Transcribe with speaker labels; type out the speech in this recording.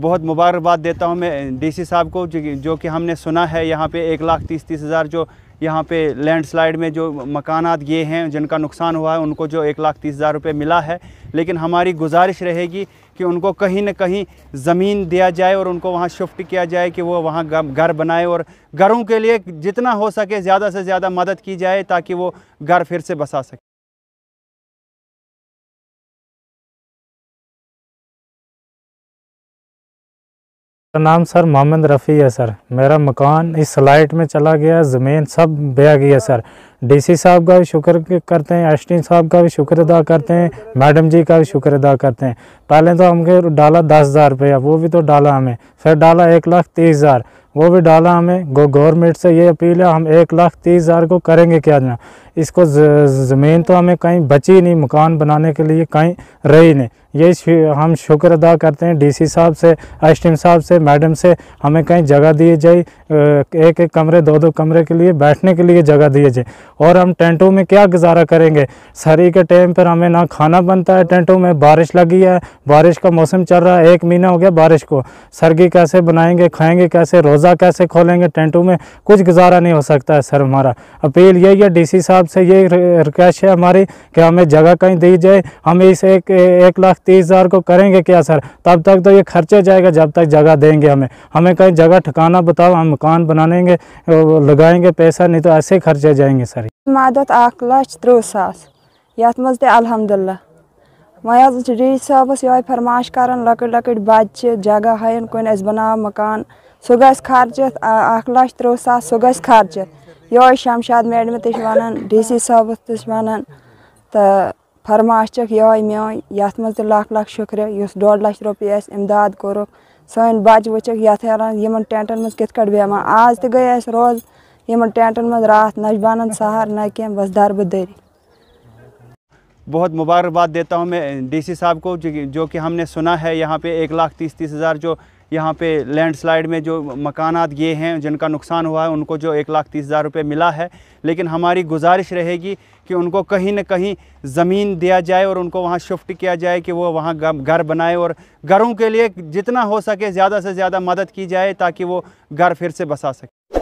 Speaker 1: बहुत मुबारकबाद देता हूं मैं डीसी साहब को, जो कि हमने सुना है यहाँ पे 1,30,30,000 जो यहाँ पे लैंडस्लाइड में जो मकानात ये हैं जिनका नुकसान हुआ है उनको जो 1,30,000 रुपये मिला है। लेकिन हमारी गुजारिश रहेगी कि उनको कहीं न कहीं ज़मीन दिया जाए और उनको वहाँ शिफ्ट किया जाए कि वो वहाँ घर बनाए और घरों के लिए जितना हो सके ज़्यादा से ज़्यादा मदद की जाए ताकि वो घर फिर से बसा सके।
Speaker 2: मेरा नाम सर मोहम्मद रफ़ी है सर। मेरा मकान इस स्लाइड में चला गया, ज़मीन सब बह गई है सर। डीसी साहब का भी शुक्र करते हैं, एसडी साहब का भी शुक्र अदा करते हैं, मैडम जी का भी शुक्र अदा करते हैं। पहले तो हमके डाला 10,000 रुपया, वो भी तो डाला हमें, फिर डाला 1,30,000, वो भी डाला हमें। गवर्नमेंट से ये अपील है, हम 1,30,000 को करेंगे क्या ना। इसको ज़मीन तो हमें कहीं बची नहीं, मकान बनाने के लिए कहीं रही नहीं। ये हम शुक्र अदा करते हैं डीसी साहब से, एसडी साहब से, मैडम से। हमें कहीं जगह दी जाए, एक एक कमरे 2-2 कमरे के लिए बैठने के लिए जगह दी जाए। और हम टेंटों में क्या गुजारा करेंगे? सर्दी के टाइम पर हमें ना खाना बनता है टेंटों में, बारिश लगी है, बारिश का मौसम चल रहा है, 1 महीना हो गया बारिश को। सर्दी कैसे बनाएंगे, खाएंगे कैसे, रोज़ा कैसे खोलेंगे? टेंटों में कुछ गुजारा नहीं हो सकता है सर। हमारा अपील यही है, डीसी साहब से ये रिक्वेस्ट है हमारी कि हमें जगह कहीं दी जाए। हम इस 1,30,000 को करेंगे क्या सर? तब तक तो ये खर्चे जाएगा जब तक जगह देंगे हमें कहीं जगह ठिकाना बताओ, हम मकान बनाएंगे, लगाएंगे पैसा, नहीं तो ऐसे खर्चे जाएंगे सर।
Speaker 3: मदद 1,30,000 यथ मज अल्हम्दुलिल्लाह वह डी साहबस ये फरमाश कर लकट लकट बच्चे जगह हन कुन बनाव मकान सह ग खर्चित 1,30,000 सह ग खर्चित। ये शमशाद मैडम वन डीसी साहब वन तो फरमाश ये मे यथ मज लाख लाख शुक्र इस 1.5 लाख रुपये इमदाद कोर सन बच वुक यथ इन टेंटन मज कित बेमा। आज तो गए रोज इन टेंटन मज रात न बन सहर न कह बस दरबदरी।
Speaker 1: बहुत मुबारकबाद देता हूं मैं डीसी साहब को, जो कि हमने सुना है यहाँ पे 1,30,30,000 जो यहाँ पे लैंडस्लाइड में जो मकानात ये हैं जिनका नुकसान हुआ है उनको जो 1,30,000 रुपये मिला है। लेकिन हमारी गुजारिश रहेगी कि उनको कहीं न कहीं ज़मीन दिया जाए और उनको वहाँ शिफ्ट किया जाए कि वो वहाँ घर बनाए और घरों के लिए जितना हो सके ज़्यादा से ज़्यादा मदद की जाए ताकि वो घर फिर से बसा सके।